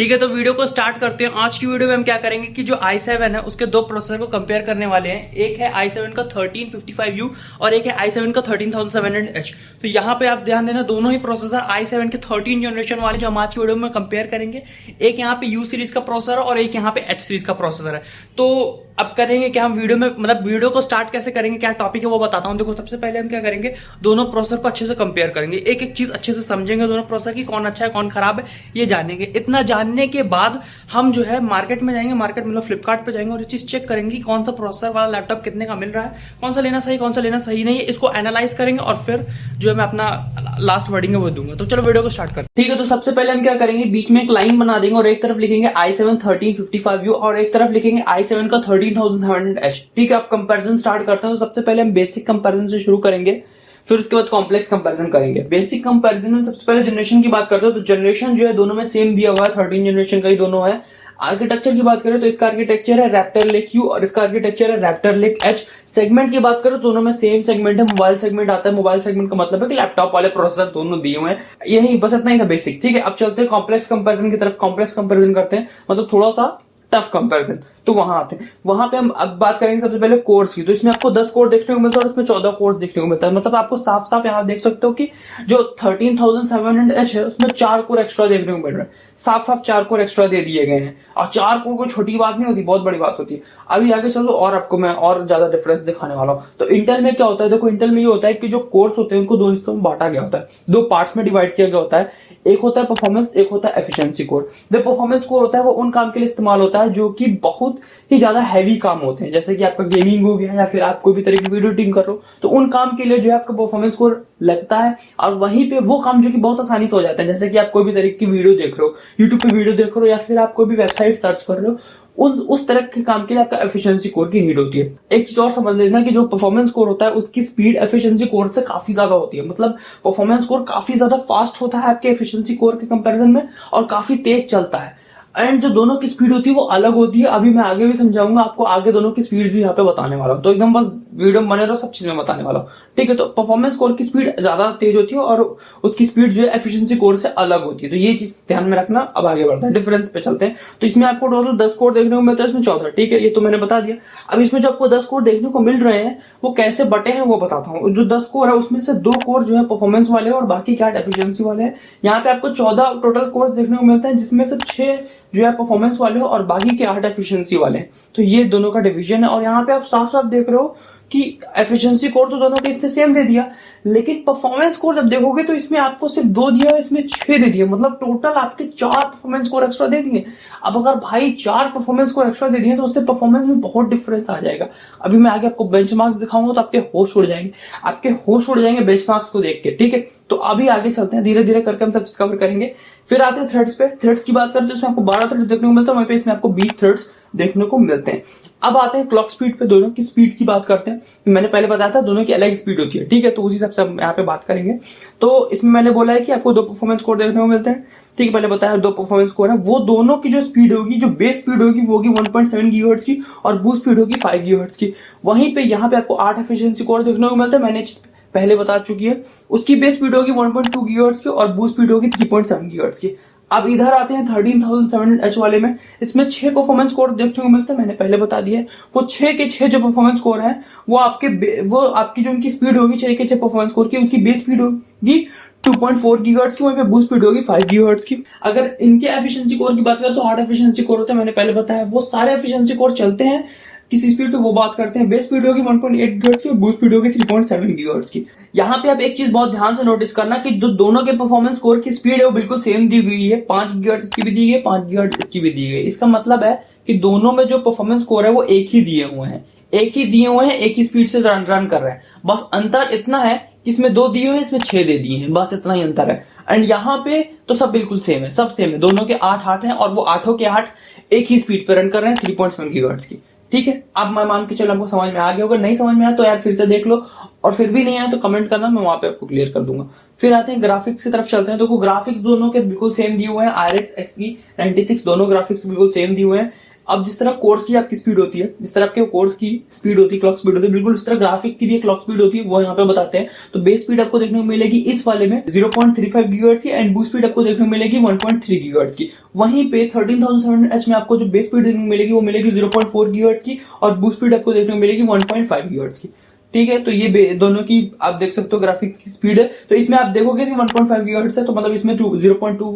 ठीक है, तो वीडियो को स्टार्ट करते हैं। आज की वीडियो में हम क्या करेंगे कि जो i7 है उसके दो प्रोसेसर को कंपेयर करने वाले हैं। एक है i7 का 1355U और एक है i7 का 13700H। तो यहाँ पे आप ध्यान देना, दोनों ही प्रोसेसर i7 के 13 जनरेशन वाले जो हम आज की वीडियो में कंपेयर करेंगे। एक यहाँ पे U सीरीज का प्रोसेसर और एक यहाँ पे H सीरीज का प्रोसेसर है। तो अब करेंगे क्या हम वीडियो में, मतलब वीडियो को स्टार्ट कैसे करेंगे, क्या टॉपिक है वो बताता हूँ। देखो, सबसे पहले हम क्या करेंगे, दोनों प्रोसेसर को अच्छे से कंपेयर करेंगे, एक एक चीज अच्छे से समझेंगे, दोनों प्रोसेसर की कौन अच्छा है कौन खराब है ये जानेंगे। इतना जानने के बाद हम जो है मार्केट में जाएंगे, मार्केट मतलब फ्लिपकार्ट पे जाएंगे और ये चीज चेक करेंगे कि कौन सा प्रोसेसर वाला लैपटॉप कितने का मिल रहा है, कौन सा लेना सही कौन सा लेना सही नहीं है, इसको एनालाइज करेंगे और फिर जो है मैं अपना लास्ट वर्डिंग है वो दूंगा। तो चलो वीडियो को स्टार्ट करते हैं। ठीक है, तो सबसे पहले हम क्या करेंगे, बीच में एक लाइन बना देंगे और एक तरफ लिखेंगे i7 1355U और एक तरफ लिखेंगे i7 का 13700H। ठीक है, आप कंपैरिजन स्टार्ट करते हैं। तो सबसे पहले हम बेसिक कंपैरिजन से शुरू करेंगे, फिर उसके बाद कॉम्प्लेक्स कंपैरिजन करेंगे। बेसिक कंपैरिजन में सबसे पहले जनरेशन की बात करते हैं। तो जनरेशन जो है दोनों में सेम दिया हुआ है, 13 जनरेशन का ही दोनों है। आर्किटेक्चर की बात करें तो इसका आर्किटेक्चर है रैप्टर लेक U और इसका आर्किटेक्चर है रैप्टर लेक H। सेगमेंट की बात करें तो दोनों में सेम सेगमेंट है, मोबाइल सेगमेंट आता है। मोबाइल सेगमेंट का मतलब है कि लैपटॉप वाले प्रोसेसर दोनों दिए हुए हैं। यही बस इतना ही था बेसिक। ठीक है, अब चलते हैं कॉम्प्लेक्स कंपैरिजन की तरफ। कॉम्प्लेक्स कंपैरिजन करते हैं, मतलब थोड़ा सा टफ कंपैरिजन। तो वहां आते हैं, वहां पे हम अब बात करेंगे सबसे पहले कोर्स की। तो इसमें आपको 10 कोर देखने को मिलता है और इसमें 14 कोर्स देखने को मिलता है। मतलब आपको साफ साफ यहाँ देख सकते हो कि जो 13700H है उसमें 4 कोर एक्स्ट्रा देखने को मिल रहा है। साफ साफ 4 कोर एक्स्ट्रा दे दिए गए हैं और 4 कोर कोई छोटी बात नहीं होती, बहुत बड़ी बात होती है। अभी आगे चलो और आपको मैं और ज्यादा डिफरेंस दिखाने वाला हूँ। तो इंटेल में क्या होता है, देखो इंटेल में ये होता है कि जो कोर्स होते हैं उनको दो हिस्सों में बांटा गया होता है, दो पार्ट्स में डिवाइड किया गया होता है। एक होता है परफॉर्मेंस, एक होता है एफिशिएंसी कोर। जो परफॉर्मेंस कोर होता है वो उन काम के लिए इस्तेमाल होता है जो कि बहुत ही ज्यादा हैवी काम होते हैं, जैसे कि आपका गेमिंग हो गया या फिर आप कोई भी तरह की वीडियो एडिटिंग कर रहे हो, तो उन काम के लिए जो है आपका परफॉर्मेंस कोर लगता है। और वहीं पे वो काम जो कि बहुत आसानी से हो जाता है, जैसे कि आप कोई भी तरह की वीडियो देख रहे हो, यूट्यूब पे वीडियो देख रहे हो या फिर आप कोई भी वेबसाइट सर्च कर रहे हो, उस तरह के काम के लिए आपका एफिशिएंसी कोर की नीड होती है। एक चीज और समझ लेना कि जो परफॉर्मेंस कोर होता है उसकी स्पीड एफिशिएंसी कोर से काफी ज्यादा होती है। मतलब परफॉर्मेंस कोर काफी ज्यादा फास्ट होता है आपके एफिशिएंसी कोर के कंपैरिजन में और काफी तेज चलता है। एंड जो दोनों की स्पीड होती है वो अलग होती है। अभी मैं आगे भी समझाऊंगा आपको, आगे दोनों की स्पीड भी यहाँ पे बताने वाला हूँ। तो एकदम बस वीडियो में बने रहो, सब चीजें बताने वाला हूँ। ठीक है, तो परफॉर्मेंस कोर की स्पीड ज्यादा तेज होती है और उसकी स्पीड जो है एफिशिएंसी कोर से अलग होती है। तो ये चीज ध्यान में रखना। अब आगे बढ़ते हैं, डिफरेंस पे चलते हैं। तो इसमें आपको टोटल 10 कोर देखने को मिलता है, इसमें 14। ठीक है, ये तो मैंने बता दिया। अब इसमें जो आपको 10 कोर देखने को मिल रहे हैं वो कैसे बटे हैं वो बताता हूँ। जो 10 कोर है उसमें से 2 कोर जो है परफॉर्मेंस वाले और बाकी 8 एफिशिएंसी वाले हैं। यहाँ पे आपको 14 टोटल कोर्स देखने को मिलते हैं, जिसमें से 6 जो है परफॉर्मेंस वाले हो और बाकी के 8 एफिशिएंसी वाले हैं। तो ये दोनों का डिवीजन है। और यहाँ पे आप साफ साफ देख रहे हो कि एफिशिएंसी कोर तो दोनों के इसने सेम दे दिया, लेकिन परफॉर्मेंस कोर जब देखोगे तो इसमें आपको सिर्फ 2 दिया है, इसमें 6 दे दिए। मतलब टोटल आपके 4 परफॉर्मेंस कोर एक्स्ट्रा दे दिए। अब अगर भाई 4 परफॉर्मेंस कोर एक्स्ट्रा दे दिए तो उससे परफॉर्मेंस में बहुत डिफरेंस आ जाएगा। अभी मैं आगे आपको बेंचमार्क्स दिखाऊंगा तो आपके होश उड़ जाएंगे, आपके होश उड़ जाएंगे बेंचमार्क्स को देख के। ठीक है, तो अभी आगे चलते हैं, धीरे धीरे करके हम सब डिस्कवर करेंगे। फिर आते हैं थ्रेड्स पे। थ्रेड्स की बात करते हैं, इसमें आपको 12 थ्रेड्स देखने को मिलता है, वहीं पे इसमें आपको 20 थ्रेड्स देखने को मिलते हैं। अब आते हैं क्लॉक स्पीड पे, दोनों की स्पीड की बात करते हैं। मैंने पहले बताया था दोनों की अलग स्पीड होती है। ठीक है, तो उसी हिसाब से हम यहाँ पे बात करेंगे। तो इसमें मैंने बोला है कि आपको 2 परफॉर्मेंस कोर देखने को मिलते हैं। ठीक है, पहले बताया 2 परफॉर्मेंस कोर है, वो दोनों की जो स्पीड होगी, जो बेस स्पीड होगी वो होगी 1.7 गीगाहर्ट्ज की और बूस्ट स्पीड होगी 5 गीगाहर्ट्ज की। वहीं पे यहाँ पे आपको 8 एफिशिएंसी कोर देखने को मिलता है, मैंने पहले बता चुकी है। उसकी बेस स्पीड होगी 1.2 गीगाहर्ट्ज की और बूस्ट स्पीड होगी 3.7 गीगाहर्ट्ज की। अब इधर आते हैं 13700H वाले में। इसमें 6 परफॉर्मेंस कोर देखने को मिलते हैं, मैंने पहले बता दिया है। वो 6 के 6 जो परफॉर्मेंस कोर है वो आपकी जो उनकी स्पीड होगी 6 के 6 परफॉर्मेंस कोर की, उनकी बेस स्पीड होगी 2.4 गीगाहर्ट्ज की, वहीं पे बूस्ट स्पीड होगी 5 गीगाहर्ट्ज की। अगर इनके एफिशिएंसी कोर की बात करें तो 8 एफिशिएंसी कोर होते हैं, मैंने पहले बताया। वो सारे एफिशिएंसी कोर चलते हैं किसी स्पीड पे वो बात करते हैं। बेस स्पीड होगी 1.8 गीगाहर्ट्ज की और बूस्ट स्पीड होगी 3.7 गीगाहर्ट्ज की। यहाँ पे आप एक चीज बहुत ध्यान से नोटिस करना कि जो दोनों के परफॉर्मेंस कोर की स्पीड है वो बिल्कुल सेम दी गई है। 5 गीगाहर्ट्ज इसकी भी दी गई है, 5 गीगाहर्ट्ज इसकी भी दी गई है। इसका मतलब है कि दोनों में जो परफॉर्मेंस कोर है वो एक ही दिए हुए हैं, एक ही दिए हुए हैं, एक ही स्पीड से रन कर रहे हैं। बस अंतर इतना है कि इसमें 2 दिए हुए हैं, इसमें 6 दे दिए हैं, बस इतना ही अंतर है। एंड यहाँ पे तो सब बिल्कुल सेम है, सब सेम है। दोनों के 8 हैं और वो 8 के 8 एक ही स्पीड पे रन कर रहे हैं 3.7 गीगाहर्ट्ज की। ठीक है, अब मैं मान के चलो आपको समझ में आ गया होगा। नहीं समझ में आया तो यार फिर से देख लो, और फिर भी नहीं आया तो कमेंट करना, मैं वहां पे आपको क्लियर कर दूंगा। फिर आते हैं ग्राफिक्स की तरफ चलते हैं। देखो ग्राफिक्स दोनों के बिल्कुल सेम दिए हुए हैं, RX XE 96 दोनों ग्राफिक्स बिल्कुल सेम दिए हुए हैं। अब जिस तरह कोर्स की आपकी स्पीड होती है, जिस तरह आपके कोर्स की स्पीड होती है, क्लॉक स्पीड होती है, बिल्कुल इस तरह ग्राफिक की भी क्लॉक स्पीड होती है, वो यहाँ पे बताते हैं। तो बेस स्पीड आपको देखने को मिलेगी इस वाले में 0.35 गीगाहर्ट्ज की, एंड बूस्ट स्पीड आपको देखने को मिलेगी 1.3 गीगाहर्ट्ज की। वहीं पे 13700H में आपको जो बेस स्पीड देखने को मिलेगी वो मिलेगी 0.4 गीगाहर्ट्ज की, और बूस्ट स्पीड आपको देखने को मिलेगी 1.5 गीगाहर्ट्ज की। ठीक है, तो ये दोनों की आप देख सकते हो ग्राफिक्स की स्पीड है। तो इसमें आप देखोगे कि 1.5 गीगाहर्ट्ज है, तो मतलब इसमें 0.2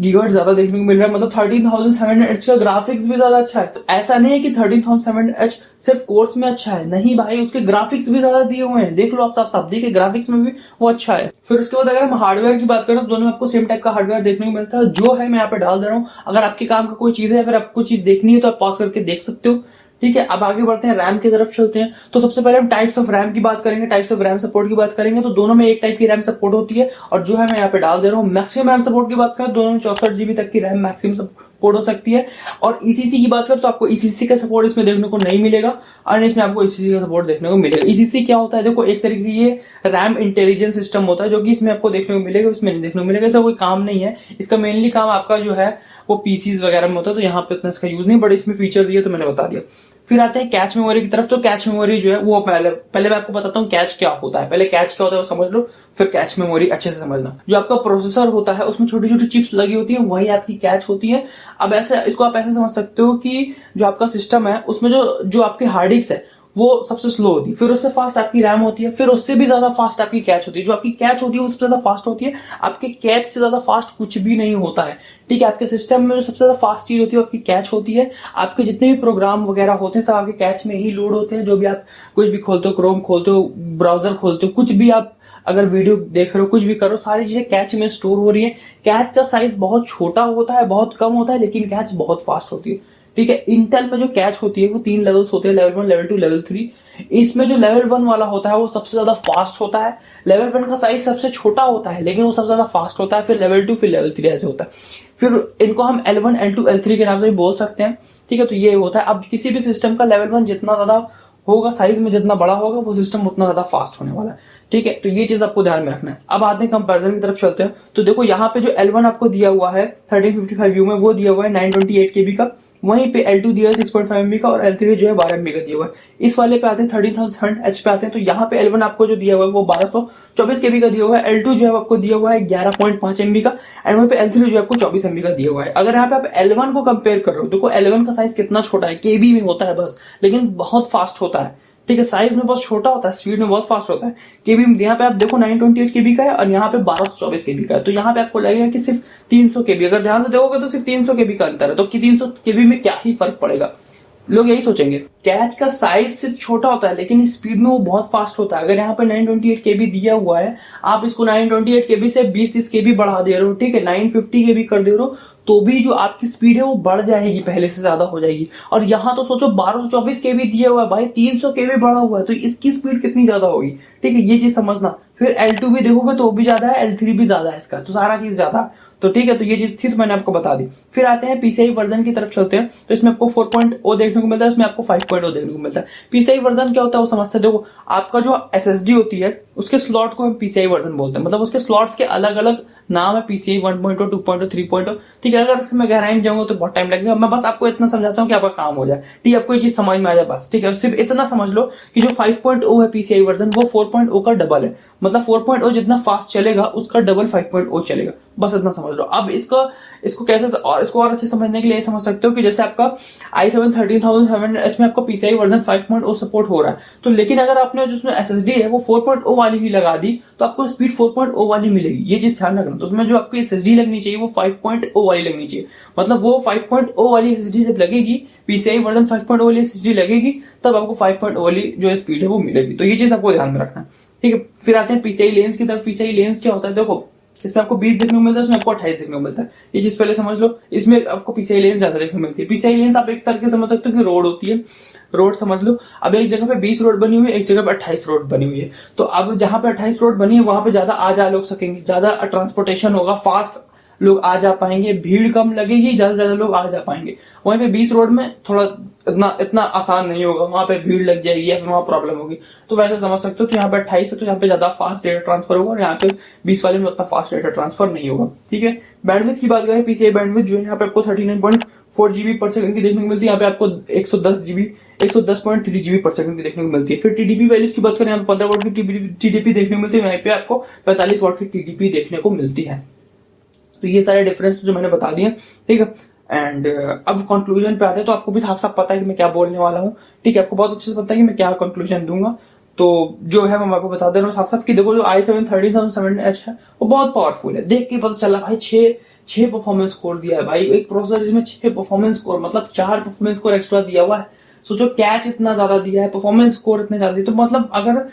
गीगाहर्ट्ज ज्यादा देखने को मिल रहा है, मतलब 13700H का ग्राफिक्स भी ज्यादा अच्छा है। तो ऐसा नहीं है कि 13700H सिर्फ कोर्स में अच्छा है, नहीं भाई, उसके ग्राफिक्स भी ज्यादा दिए हुए हैं, देख लो आप साफ साफ, देखिए ग्राफिक्स में भी वो अच्छा है। फिर उसके बाद अगर हम हार्डवेयर की बात करें तो दोनों में आपको सेम टाइप का हार्डवेयर देखने को मिलता है, जो है मैं यहाँ पे डाल दे रहा हूँ। अगर आपके काम का कोई चीज है, अगर आपको चीज देखनी है तो आप पॉज करके देख सकते हो। ठीक है, अब आगे बढ़ते हैं, रैम की तरफ चलते हैं। तो सबसे पहले हम टाइप्स ऑफ रैम की बात करेंगे, टाइप्स ऑफ रैम सपोर्ट की बात करेंगे। तो दोनों में एक टाइप की रैम सपोर्ट होती है, और जो है मैं यहाँ पे डाल दे रहा हूँ। मैक्सिमम रैम सपोर्ट की बात करें, दोनों में 64 GB तक की रैम मैक्सिमम सपोर्ट हो सकती है। और ईसीसी की बात करें तो आपको ईसीसी का सपोर्ट इसमें देखने को नहीं मिलेगा, और इसमें आपको ईसीसी का सपोर्ट देखने को मिलेगा। ईसीसी क्या होता है, देखो एक तरीके की ये रैम इंटेलिजेंस सिस्टम होता है, जो कि इसमें आपको देखने को मिलेगा, इसमें नहीं देखने को मिलेगा। ऐसा कोई काम नहीं है, इसका मेनली काम आपका जो है वो पीसीज वगैरह में होता है, तो यहाँ पे इतना इसका यूज नहीं, बट इसमें फीचर दिए तो मैंने बता दिया। फिर आते हैं कैच मेमोरी की तरफ। तो कैच मेमोरी जो है वो पहले मैं आपको बताता हूँ कैच क्या होता है। पहले कैच क्या होता है वो समझ लो, फिर कैच मेमोरी अच्छे से समझना। जो आपका प्रोसेसर होता है उसमें छोटी छोटी चिप्स लगी होती है, वही आपकी कैच होती है। अब ऐसे इसको आप ऐसे समझ सकते हो कि जो आपका सिस्टम है उसमें जो आपके हार्ड डिस्क है वो सबसे स्लो होती है, फिर उससे फास्ट आपकी रैम होती है, फिर उससे भी ज्यादा फास्ट आपकी कैच होती है। जो आपकी कैच होती है वो सबसे ज्यादा फास्ट होती है, आपके कैच से ज्यादा फास्ट कुछ भी नहीं होता है। ठीक है, आपके सिस्टम में जो सबसे ज्यादा फास्ट चीज होती है वो आपकी कैच होती है। आपके जितने भी प्रोग्राम वगैरह होते हैं सब आपके कैच में ही लोड होते हैं। जो भी आप कुछ भी खोलते हो, क्रोम खोलते हो, ब्राउजर खोलते हो, कुछ भी आप अगर वीडियो देख रहे हो, कुछ भी करो, सारी चीजें कैच में स्टोर हो रही है। कैच का साइज बहुत छोटा होता है, बहुत कम होता है, लेकिन कैच बहुत फास्ट होती है। ठीक है, इंटेल में जो कैच होती है वो 3 लेवल्स होते हैं, लेवल 1, लेवल 2, लेवल 3। इसमें जो लेवल 1 वाला होता है वो सबसे ज्यादा फास्ट होता है। लेवल 1 का साइज सबसे छोटा होता है, लेकिन वो सबसे ज्यादा फास्ट होता है। फिर लेवल 2, फिर लेवल 3 ऐसे होता है। फिर इनको हम L1, L2, L3 के नाम से भी बोल सकते हैं। ठीक है, तो ये होता है। अब किसी भी सिस्टम का लेवल 1 जितना ज्यादा होगा, साइज में जितना बड़ा होगा, वो सिस्टम उतना ज्यादा फास्ट होने वाला है। ठीक है, तो ये चीज आपको ध्यान में रखना है। अब आते हैं कंपैरिजन की तरफ चलते हैं। तो देखो यहाँ पे जो L1 आपको दिया हुआ है 1355U में, वो दिया हुआ है 928 KB का। वहीं पे L2 दिया है 6.5 MB का, और L3 जो है 12 MB का दिया हुआ है। इस वाले पे आते हैं 13000H पे आते हैं। तो यहाँ पे L1 आपको जो दिया हुआ है वो 1224 KB का दिया हुआ है। L2 जो है आपको दिया हुआ है 11.5 MB का, एंड वहीं पे L3 जो है आपको 24 MB का दिया हुआ है। अगर यहाँ पे आप L1 को कंपेयर कर रहे हो, देखो L1 का साइज कितना छोटा है, KB में होता है बस, लेकिन बहुत फास्ट होता है। ठीक है, साइज में बहुत छोटा होता है, स्पीड में बहुत फास्ट होता है। केबी यहाँ पे आप देखो 928 केबी का है, और यहाँ पे 1224 केबी का है। तो यहाँ पे आपको लगेगा कि सिर्फ 300 केबी, अगर ध्यान से देखोगे तो सिर्फ 300 केबी का अंतर है। तो 300 केबी में क्या ही फर्क पड़ेगा, लोग यही सोचेंगे। कैच का साइज सिर्फ छोटा होता है, लेकिन स्पीड में वो बहुत फास्ट होता है। अगर यहाँ पे 928 केबी दिया हुआ है, आप इसको 928 केबी से 20-30 केबी बढ़ा दे रहे हो, ठीक है, 950 केबी कर दे रहे हो, तो भी जो आपकी स्पीड है वो बढ़ जाएगी, पहले से ज्यादा हो जाएगी। और यहाँ तो सोचो 1224 केबी दिया हुआ है भाई, 300 केबी बढ़ा हुआ है, तो इसकी स्पीड कितनी ज्यादा होगी। ठीक है, ये चीज समझना। फिर L2 भी देखोगे तो वो भी ज्यादा है, L3 भी ज्यादा है इसका, तो सारा चीज ज्यादा है। तो ठीक है, तो ये चीज थी, तो मैंने आपको बता दी। फिर आते हैं PCI वर्जन की तरफ चलते हैं। तो इसमें आपको 4.0 देखने को मिलता है, इसमें आपको 5.0 देखने को मिलता है। PCI वर्जन क्या होता है वो समझते हैं। देखो, आपका जो SSD होती है उसके स्लॉट को हम PCI वर्जन बोलते हैं, मतलब उसके स्लॉट्स के अलग अलग नाम है, PCI 1.0, 2.0, 3.0। ठीक है, अगर इसमें मैं गहराई में जाऊंगा तो बहुत टाइम लगेगा। मैं बस आपको इतना समझाता हूँ कि आपका काम हो जाए। ठीक है, आपको ये चीज समझ में आ जाए बस। ठीक है, सिर्फ इतना समझ लो कि जो 5.0 है PCI वर्जन, वो 4.0 का डबल है। मतलब 4.0 जितना फास्ट चलेगा उसका डबल 5.0 चलेगा, बस इतना समझ लो। अब इसको कैसे और इसको और अच्छे समझने के लिए समझ सकते हो कि जैसे आपका i7 13700H में आपका PCI वर्जन 5.0 सपोर्ट हो रहा है, तो लेकिन अगर आपने जो उसमें SSD है वो 4.0 वाली ही लगा दी तो आपको स्पीड 4.0 वाली मिलेगी। ये चीज ध्यान रखना। तो उसमें जो आपकी SSD लगनी चाहिए वो 5.0 वाली लगनी चाहिए। मतलब वो 5.0 वाली SSD जब लगेगी, PCI वर्जन 5.0 वाली SSD लगेगी, तब आपको 5.0 वाली जो स्पीड है वो मिलेगी। तो ये चीज आपको ध्यान में रखना है। ठीक है, फिर आते हैं PCI लेंस की तरफ। PCI लेंस क्या होता है, देखो इसमें आपको 20 देखने को मिलता है, इसमें आपको 28 देखने को मिलता है। ये चीज पहले समझ लो। इसमें आपको PCI लेंस ज्यादा देखने को मिलती है। PCI लेंस आप एक तरीके से समझ सकते हो कि रोड होती है, रोड समझ लो। अब एक जगह पे 20 रोड बनी हुई है, एक जगह पे 28 रोड बनी हुई है। तो अब जहां पे 28 रोड बनी है वहां पे ज्यादा आ जा लोग सकेंगे, ज्यादा ट्रांसपोर्टेशन होगा, फास्ट लोग आ जा पाएंगे, भीड़ कम लगेगी, ज्यादा ज्यादा लोग आ जा पाएंगे। वहीं पे 20 रोड में थोड़ा इतना आसान नहीं होगा, वहां पे भीड़ लग जाएगी या फिर वहां प्रॉब्लम होगी। तो वैसे समझ सकते हो कि यहाँ पे 28 है तो यहाँ पे ज्यादा फास्ट डेटा ट्रांसफर होगा, और यहाँ पे 20 वाले में उतना फास्ट डेटा ट्रांसफर नहीं होगा। ठीक है, बैंडविड्थ की बात करें, PCI बैंडविड्थ जो है यहाँ पे आपको 4 GB पर सेकंड की देखने को मिलती है। यहाँ पे आपको 110.3 GB पर सेकंड की देखने को मिलती है। फिर टीडीपी वैल्यूज की बात करें, यहाँ पे 15 वाट की टीडीपी देखने को मिलती है, यहाँ पे आपको 45 वाट की टीडीपी देखने को मिलती है। तो ये सारे डिफरेंस जो मैंने बता दिए, ठीक है। एंड अब कंक्लूजन पे आते हैं। तो आपको भी साफ साफ पता है कि मैं क्या बोलने वाला हूँ, ठीक है। आपको बहुत अच्छे से पता है कि मैं क्या कंक्लूजन दूंगा। तो जो है मैं आपको बता दे रहा हूँ साफ साफ कि देखो, जो i7 13700H है वो बहुत पावरफुल है। देख के पता चला भाई, छह परफॉर्मेंस कोर दिया है भाई, एक प्रोसेसर जिसमें 6 परफॉर्मेंस कोर, मतलब 4 परफॉर्मेंस कोर एक्स्ट्रा दिया हुआ है। सोचो, कैच इतना ज्यादा दिया है, परफॉर्मेंस कोर इतने ज्यादा दिए, तो मतलब अगर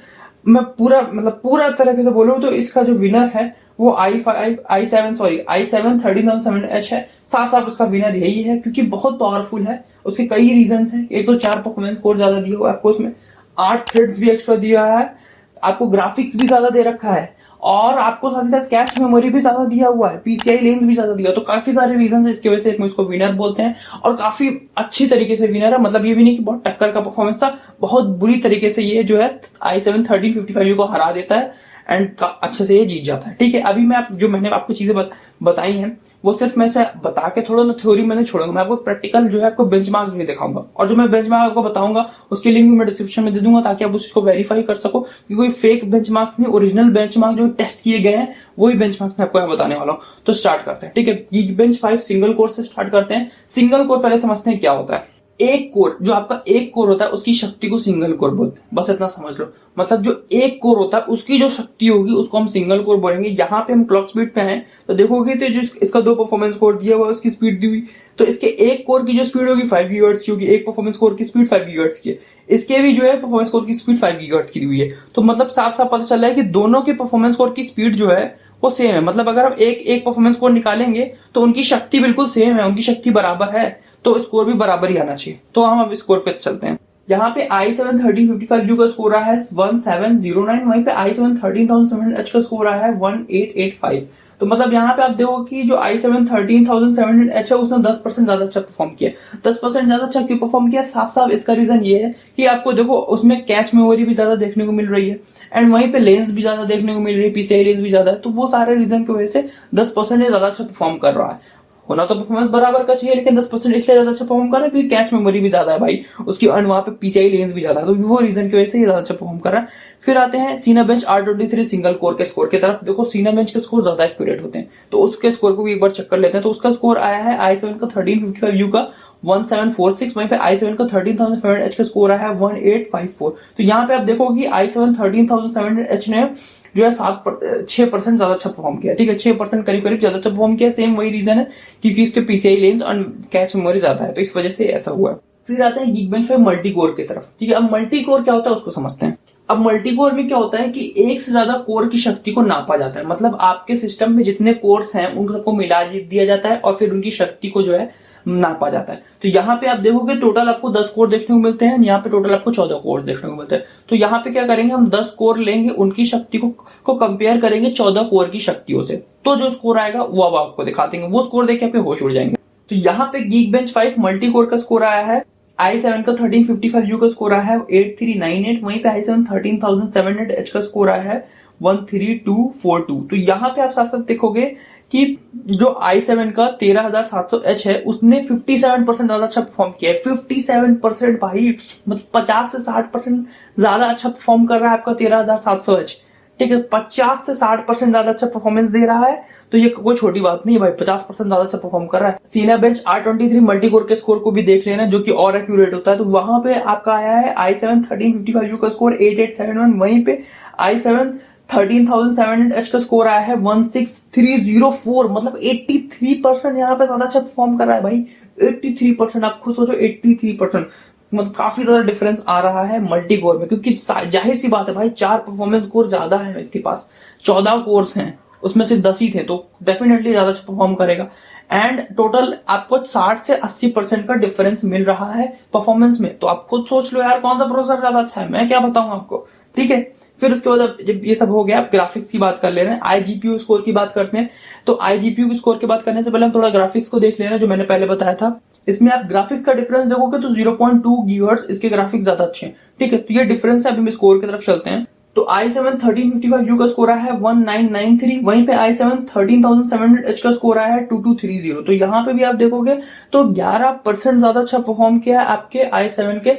मैं पूरा तरीके से बोलूं तो इसका जो विनर है वो i7 13700H है। साफ साफ इसका विनर यही है, क्योंकि बहुत पावरफुल है। उसके कई रीजन है। एक तो 4 परफॉर्मेंस कोर ज्यादा दिया हुआ है आपको, उसमें 8 थ्रेड्स भी एक्स्ट्रा दिया है, आपको ग्राफिक्स भी ज्यादा दे रखा है, और आपको साथ ही साथ कैश मेमोरी भी ज्यादा दिया हुआ है, पीसीआई लेंस भी ज्यादा दिया। तो काफी सारे रीजन है इसकी वजह से इसको विनर बोलते हैं, और काफी अच्छी तरीके से विनर है। मतलब ये भी नहीं कि बहुत टक्कर का परफॉर्मेंस था, बहुत बुरी तरीके से ये जो है i7 1355 को हरा देता है एंड अच्छे से ये जीत जाता है, ठीक है। अभी मैं जो मैंने आपको चीजें बताई हैं वो सिर्फ मैं से बता के थोड़ा ना थ्योरी में नहीं छोड़ूंगा, मैं आपको प्रैक्टिकल जो है आपको बेंचमार्क्स भी दिखाऊंगा, और जो मैं बेंचमार्क आपको बताऊंगा उसकी लिंक भी मैं डिस्क्रिप्शन में दे दूंगा, ताकि आप उसको वेरीफाई कर सको कि कोई फेक बेंचमार्क्स नहीं, ओरिजिनल बेंचमार्क जो टेस्ट किए गए हैं वही बेंचमार्क्स मैं आपको यहाँ बताने वाला हूँ। तो स्टार्ट करते हैं, ठीक है। Geekbench 5 सिंगल कोर से स्टार्ट करते हैं। सिंगल कोर पहले समझते हैं क्या होता है। एक कोर, जो आपका एक कोर होता है उसकी शक्ति को सिंगल कोर बोलते हैं, बस इतना समझ लो। मतलब जो एक कोर होता है उसकी जो शक्ति होगी उसको हम सिंगल कोर बोलेंगे। यहाँ पे हम क्लॉक स्पीड पे हैं तो देखोगे तो जो इसका 2 परफॉर्मेंस कोर दिया हुआ है उसकी स्पीड दी हुई, तो इसके एक कोर की जो स्पीड होगी 5 गीगाहर्ट्ज की होगी। एक परफॉर्मेंस कोर की स्पीड 5 गीगाहर्ट्ज की है, इसके भी जो है परफॉर्मेंस कोर की स्पीड 5 गीगाहर्ट्ज की दी हुई है। तो मतलब साफ साफ पता चल रहा है कि दोनों के परफॉर्मेंस कोर की स्पीड जो है वो सेम है। मतलब अगर हम एक परफॉर्मेंस कोर निकालेंगे तो उनकी शक्ति बिल्कुल सेम है, उनकी शक्ति बराबर है, तो स्कोर भी बराबर ही आना चाहिए। तो हम अब स्कोर पे चलते हैं। यहाँ पे i7 1355U का स्कोर आया है 1709, वहीं पे i7 13700H का स्कोर आया है 1885। तो मतलब यहाँ पे आप देखो कि जो i7 13700H है उसने 10% ज्यादा अच्छा परफॉर्म किया। 10% ज्यादा अच्छा क्यों परफॉर्म किया? साफ साफ इसका रीजन ये है कि आपको देखो उसमें कैच मेमोरी भी ज्यादा देखने को मिल रही है, एंड वहीं पे लेंस भी ज्यादा देखने को मिल रही है, पीसीआई लेंस भी ज्यादा है। तो वो सारे रीजन की वजह से 10% ज्यादा अच्छा परफॉर्म कर रहा है। होना तो परफॉर्मेंस बराबर का चाहिए, लेकिन 10% इसलिए ज्यादा अच्छा परफॉर्म कर रहा है क्योंकि कैच मेमोरी भी ज्यादा है भाई उसकी, और वहां पे पीसीआई लेंस भी ज्यादा है, तो वो रीजन की वजह से ये ज्यादा अच्छा परफॉर्म कर रहा है। फिर आते हैं Cinebench R23 सिंगल कोर के स्कोर की तरफ। देखो Cinebench के स्कोर ज्यादा एक्यूरेट होते हैं, तो उसके स्कोर को भी एक बार चेक कर लेते हैं। तो उसका स्कोर आया है i7 का 1355U का 1746, वहीं पे i7 का 13700H का स्कोर आया है 1854। तो यहाँ पे आप देखो कि i7 13700H ने जो है 6% ज्यादा अच्छा परफॉर्म किया, ठीक है। 6% करीब करीब ज्यादा अच्छा परफॉर्म किया। सेम वही रीजन है क्योंकि इसके पीसीआई लेंस और कैच मेमोरी ज्यादा है, तो इस वजह से ऐसा हुआ है। फिर आते हैं Geekbench 5 मल्टी कोर की तरफ, ठीक है। अब मल्टी कोर क्या होता है उसको समझते हैं। अब मल्टी कोर में क्या होता है कि एक से ज्यादा कोर की शक्ति को नापा जाता है। मतलब आपके सिस्टम में जितने कोर्स हैं उन सबको मिला दिया जाता है और फिर उनकी शक्ति को जो है नापा जाता है। तो यहाँ पे आप देखोगे टोटल आपको 10 कोर देखने को मिलते हैं, यहाँ पे टोटल आपको 14 कोर देखने को मिलते हैं। तो यहाँ पे क्या करेंगे, हम 10 कोर लेंगे, उनकी शक्ति को कंपेयर करेंगे 14 कोर की शक्तियों से, तो जो स्कोर आएगा वो अब आपको दिखा देंगे। वो स्कोर देख के आपके होश उड़ जाएंगे। तो यहाँ पे Geekbench 5 मल्टी कोर का स्कोर आया है, i7 का 1355U का स्कोर आया है 8398, वहीं पे i7 13700H का स्कोर आया है 13242। तो यहाँ पे आप साथ साथ देखोगे कि जो i7 का 13700H है उसने 57% ज्यादा अच्छा परफॉर्म किया है। 57% भाई, मतलब 50 से 60% ज्यादा अच्छा परफॉर्म कर रहा है आपका 13700H, ठीक है। 50 से 60% ज्यादा अच्छा परफॉर्मेंस दे रहा है, तो ये कोई छोटी बात नहीं है भाई, 50% ज्यादा अच्छा परफॉर्म कर रहा है। Cinebench R23 मल्टी कोर के स्कोर को भी देख लेना, जो कि और एक्यूरेट होता है। तो वहां पे आपका आया है i7 1355U का स्कोर 8871, वहीं पे i7 13700H का स्कोर आया है 16304। मतलब 83% यहाँ पे ज्यादा अच्छा परफॉर्म कर रहा है भाई। 83%, आप खुद सोचो 83%, मतलब काफी ज्यादा डिफरेंस आ रहा है मल्टी कोर में, क्योंकि जाहिर सी बात है भाई 4 परफॉर्मेंस कोर ज्यादा है इसके पास, 14 कोर्स हैं, उसमें से 10 ही थे, तो डेफिनेटली ज्यादा अच्छा परफॉर्म करेगा। एंड टोटल आपको 60 से 80% का डिफरेंस मिल रहा है परफॉर्मेंस में। तो आप खुद सोच लो यार कौन सा प्रोसेसर ज्यादा अच्छा है, मैं क्या बताऊं आपको, ठीक है। फिर उसके बाद जब ये सब हो गया, आप ग्राफिक्स की बात कर ले रहे हैं, iGPU स्कोर की बात करते हैं। तो iGPU स्कोर की बात करने से पहले हम थोड़ा ग्राफिक्स को देख ले रहे हैं, जो मैंने पहले बताया था। इसमें आप ग्राफिक का डिफरेंस देखोगे तो 0.2 गीगाहर्ट्ज इसके ग्राफिक्स ज्यादा अच्छे हैं, ठीक है। तो ये डिफरेंस है। अभी हम स्कोर की तरफ चलते हैं। तो i7 1355U का स्कोर आया है 1993, वहीं पे i7 13700H का स्कोर आया है 2230। तो यहाँ पे भी आप देखोगे तो 11% ज्यादा अच्छा परफॉर्म किया है आपके i7 के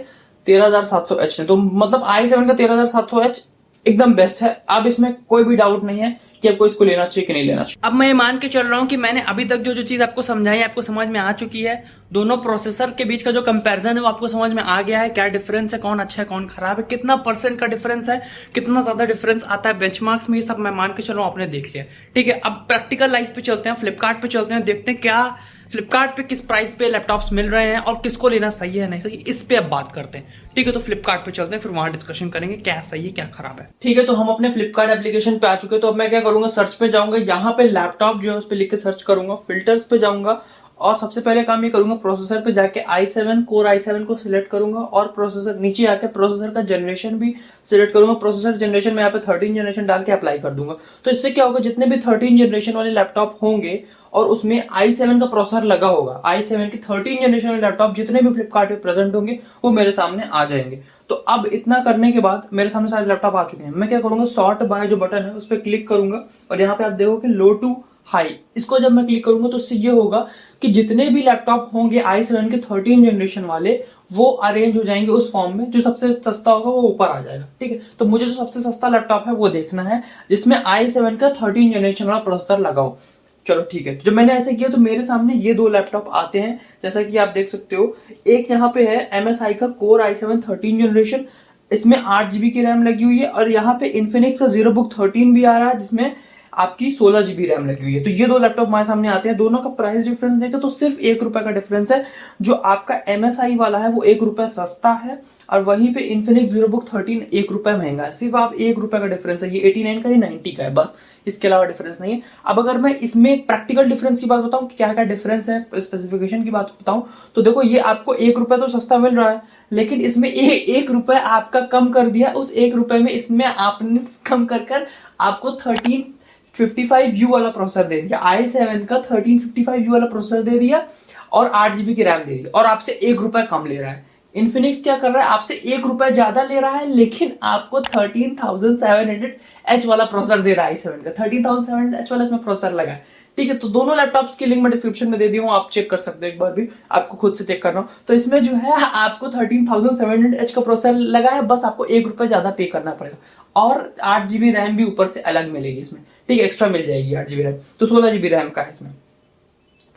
13700H ने। तो मतलब i7 का 13700H एकदम बेस्ट है, अब इसमें कोई भी डाउट नहीं है कि आपको इसको लेना चाहिए कि नहीं लेना चाहिए। अब मैं ये मान के चल रहा हूं कि मैंने अभी तक जो जो चीज आपको समझाई आपको समझ में आ चुकी है। दोनों प्रोसेसर के बीच का जो कंपैरिजन है वो आपको समझ में आ गया है, क्या डिफरेंस है, कौन अच्छा है कौन खराब है, कितना परसेंट का डिफरेंस है, कितना ज्यादा डिफरेंस आता है बेंचमार्क्स में, ये सब मैं मान के चल रहा हूं आपने देख लिया। ठीक है, अब प्रैक्टिकल लाइफ पे चलते हैं, फ्लिपकार्ट पे चलते हैं, देखते हैं क्या फ्लिपकार्ट पे किस प्राइस पे लैपटॉप्स मिल रहे हैं और किसको लेना सही है नहीं सही, इस पे अब बात करते हैं। ठीक है, तो फ्लिपकार्ट पे चलते हैं, फिर वहां डिस्कशन करेंगे क्या सही है क्या खराब है। ठीक है, तो हम अपने फ्लिपकार्ट एप्लीकेशन पे आ चुके हैं। तो अब मैं क्या करूंगा, सर्च पे जाऊंगा, यहाँ पे लैपटॉप जो है उस पर लिख के सर्च करूंगा, फिल्टर्स पे जाऊंगा और सबसे पहले काम ये करूंगा प्रोसेसर पे जाके i7 कोर i7 को सिलेक्ट करूंगा और प्रोसेसर नीचे आके प्रोसेसर का जनरेशन भी सिलेक्ट करूंगा। प्रोसेसर जनरेशन में यहाँ पे 13 जनरेशन डाल के अप्लाई कर दूंगा। तो इससे क्या होगा, जितने भी 13 जनरेशन वाले लैपटॉप होंगे और उसमें i7 का प्रोसेसर लगा होगा, i7 की 13 जनरेशन वाले लैपटॉप जितने भी फ्लिपकार्ट पे प्रेजेंट होंगे वो मेरे सामने आ जाएंगे। तो अब इतना करने के बाद मेरे सामने सारे लैपटॉप आ चुके हैं। मैं क्या करूंगा, सॉर्ट बाय जो बटन है उस पर क्लिक करूंगा और यहाँ पे आप देखो कि लो टू हाई, इसको जब मैं क्लिक करूंगा तो इससे ये होगा कि जितने भी लैपटॉप होंगे i7 के 13 जनरेशन वाले वो अरेंज हो जाएंगे उस फॉर्म में, जो सबसे सस्ता होगा वो ऊपर आ जाएगा। ठीक है, तो मुझे जो सबसे सस्ता लैपटॉप है वो देखना है जिसमें i7 का 13 जनरेशन वाला प्रोसेसर लगा हो। चलो ठीक है, जब मैंने ऐसे किया तो मेरे सामने ये दो लैपटॉप आते हैं, जैसा कि आप देख सकते हो। एक यहाँ पे है MSI का कोर i7 13 जनरेशन, इसमें 8 GB की रैम लगी हुई है और यहाँ पे इन्फिनिक्स का ZeroBook 13 भी आ रहा है जिसमें आपकी 16 GB रैम लगी हुई है। तो ये दो लैपटॉप हमारे सामने आते हैं, दोनों का प्राइस डिफरेंस देखें तो सिर्फ 1 रुपए का डिफरेंस है। जो आपका MSI वाला है वो 1 रुपए सस्ता है और वहीं पे इन्फिनिक्स ZeroBook 13 1 रुपए महंगा है। सिर्फ आप 1 रुपए का डिफरेंस है, ये 89 का, ये 90 का है, बस इसके अलावा डिफरेंस नहीं है। अब अगर मैं इसमें प्रैक्टिकल डिफरेंस की बात बताऊं कि क्या क्या डिफरेंस है, स्पेसिफिकेशन की बात बताऊं तो देखो, ये आपको 1 रुपए तो सस्ता मिल रहा है, लेकिन इसमें 1 रुपए आपका कम कर दिया। उस 1 रुपए में इसमें आपने कम कर आपको 1355U वाला प्रोसेसर दे दिया, i7 का 1355U वाला प्रोसेसर दे दिया और 8 GB की रैम दे दी और आपसे 1 रुपए कम ले रहा है। इन्फिनिक्स क्या कर रहा है, आपसे 1 रुपए ज्यादा ले रहा है लेकिन आपको 13700H वाला प्रोसेसर दे रहा है। i7 का 13700H वाला इसमें प्रोसेसर लगा है। ठीक है, तो दोनों लैपटॉप्स की लिंक मैं डिस्क्रिप्शन में दे दी हूँ, आप चेक कर सकते हो, एक बार भी आपको खुद से चेक करना हो तो। इसमें जो है आपको 13700H का प्रोसेसर लगा है, बस आपको 1 रुपए ज्यादा पे करना पड़ेगा और 8 GB रैम भी ऊपर से अलग मिलेगी इसमें। ठीक है, एक्स्ट्रा मिल जाएगी 8 GB रैम, तो 16 GB रैम का है इसमें।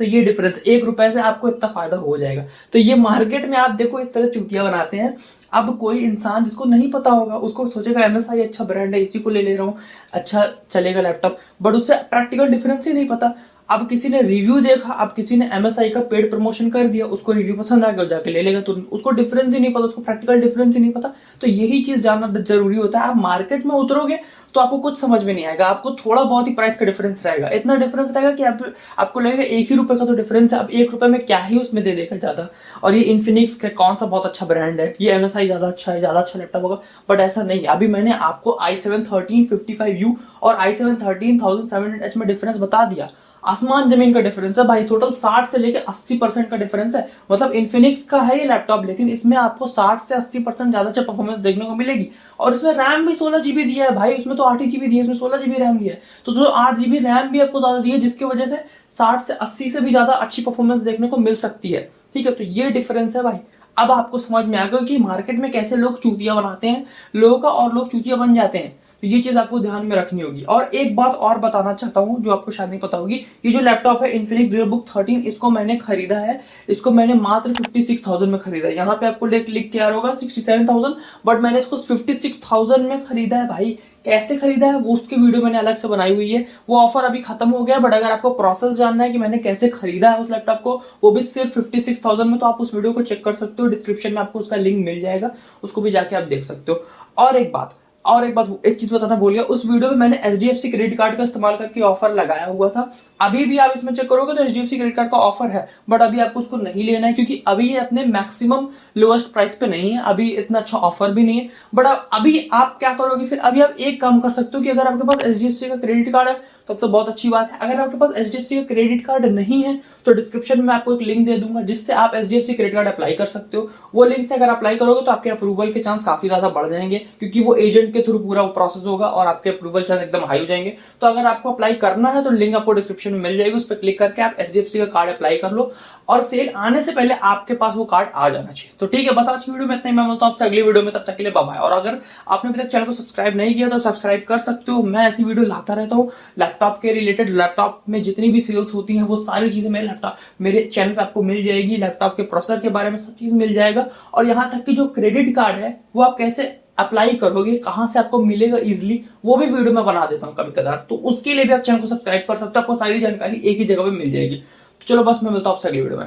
तो ये डिफरेंस 1 रुपए से आपको इतना फायदा हो जाएगा। तो ये मार्केट में आप देखो इस तरह चूतिया बनाते हैं। अब कोई इंसान जिसको नहीं पता होगा उसको सोचेगा MSI अच्छा ब्रांड है, इसी को ले रहा हूँ, अच्छा चलेगा लैपटॉप, बट उससे प्रैक्टिकल डिफरेंस ही नहीं पता। अब किसी ने रिव्यू देखा, अब किसी ने MSI का पेड प्रमोशन कर दिया, उसको रिव्यू पसंद आ गया, जाके ले लेगा, तो उसको डिफरेंस ही नहीं पता, उसको प्रैक्टिकल डिफरेंस ही नहीं पता। तो यही चीज जानना जरूरी होता है। आप मार्केट में उतरोगे तो आपको कुछ समझ में नहीं आएगा, आपको थोड़ा बहुत ही प्राइस का डिफरेंस रहेगा, इतना डिफरेंस रहेगा कि आपको लगेगा 1 ही रुपए का तो डिफरेंस है, अब 1 रुपए में क्या ही उसमें दे देगा ज्यादा। और ये इन्फिनिक्स का कौन सा बहुत अच्छा ब्रांड है, ये MSI ज्यादा अच्छा है, ज्यादा अच्छा लैपटॉप होगा, बट ऐसा नहीं है। अभी मैंने आपको i7 1355U और i7 13700H में डिफरेंस बता दिया, आसमान जमीन का डिफरेंस है भाई। टोटल 60 से लेके 80% का डिफरेंस है। मतलब इन्फिनिक्स का है ये लैपटॉप, लेकिन इसमें आपको 60 से 80% ज्यादा अच्छा परफॉर्मेंस देखने को मिलेगी। और इसमें रैम भी 16 GB दिया है भाई, उसमें तो 8 GB दिया है, इसमें 16 GB रैम दिया है। तो जो 8 GB रैम भी आपको ज्यादा दी है, जिसकी वजह से 60 से 80 से भी ज्यादा अच्छी परफॉर्मेंस देखने को मिल सकती है। ठीक है, तो ये डिफरेंस है भाई। अब आपको समझ में आ गया कि मार्केट में कैसे लोग चूतिया बनाते हैं लोगों का और लोग चूतिया बन जाते हैं। तो ये चीज आपको ध्यान में रखनी होगी। और एक बात और बताना चाहता हूं जो आपको शायद नहीं पता होगी, ये जो लैपटॉप है इन्फिनिक्स ZeroBook 13, इसको मैंने खरीदा है, इसको मैंने मात्र 56,000 में खरीदा है। यहाँ पे आपको लिख के आ रहा होगा 67,000, बट मैंने इसको 56,000 में खरीदा है भाई। कैसे खरीदा है वो उसकी वीडियो मैंने अलग से बनाई हुई है, वो ऑफर अभी खत्म हो गया, बट अगर आपको प्रोसेस जानना है कि मैंने कैसे खरीदा है उस लैपटॉप को, वो भी सिर्फ 56,000 में, तो आप उस वीडियो को चेक कर सकते हो, डिस्क्रिप्शन में आपको उसका लिंक मिल जाएगा, उसको भी जाके आप देख सकते हो। और एक चीज बताना भूल गया, उस वीडियो में मैंने HDFC क्रेडिट कार्ड का इस्तेमाल करके ऑफर लगाया हुआ था। अभी भी आप इसमें चेक करोगे तो HDFC क्रेडिट कार्ड का ऑफर है, बट अभी आपको उसको नहीं लेना है क्योंकि अभी ये अपने मैक्सिमम लोएस्ट प्राइस पे नहीं है, अभी इतना अच्छा ऑफर भी नहीं है। बट अभी आप क्या करोगे फिर, अभी आप एक काम कर सकते हो कि अगर आपके पास HDFC का क्रेडिट कार्ड है तब तो बहुत अच्छी बात है। अगर आपके पास HDFC का क्रेडिट कार्ड नहीं है तो डिस्क्रिप्शन में आपको एक लिंक दे दूंगा जिससे आप HDFC क्रेडिट कार्ड अप्लाई कर सकते हो। वो लिंक से अगर अप्लाई करोगे तो आपके अप्रूवल के चांस काफी ज्यादा बढ़ जाएंगे, क्योंकि वो एजेंट के थ्रू पूरा प्रोसेस होगा और आपके अप्रूवल चांस एकदम हाई हो जाएंगे। तो अगर आपको अप्लाई करना है तो लिंक आपको डिस्क्रिप्शन में मिल जाएगी, उस पर क्लिक करके आप HDFC का कार्ड अप्लाई कर लो और सेल आने से पहले आपके पास वो कार्ड आ जाना चाहिए। तो ठीक है, बस आज की वीडियो में इतना ही। मैं मिलता हूं आपसे अगली वीडियो में, तब तक के लिए बाय बाय। और अगर आपने अभी तक चैनल को सब्सक्राइब नहीं किया तो सब्सक्राइब कर सकते हो। मैं ऐसी वीडियो लाता रहता हूँ लैपटॉप के रिलेटेड। लैपटॉप में जितनी भी सेल्स होती हैं वो सारी चीजें मेरे चैनल पे आपको मिल जाएगी। लैपटॉप के प्रोसेसर के बारे में सब चीज मिल जाएगा, और यहाँ तक कि जो क्रेडिट कार्ड है वो आप कैसे अप्लाई करोगे, कहां से आपको मिलेगा इजिली, वो भी वीडियो में बना देता हूं कभी कभार। तो उसके लिए भी आप चैनल को सब्सक्राइब कर सकते हो, आपको सारी जानकारी एक ही जगह पे मिल जाएगी। तो चलो बस मैं मिलता हूं आपसे अगली वीडियो में।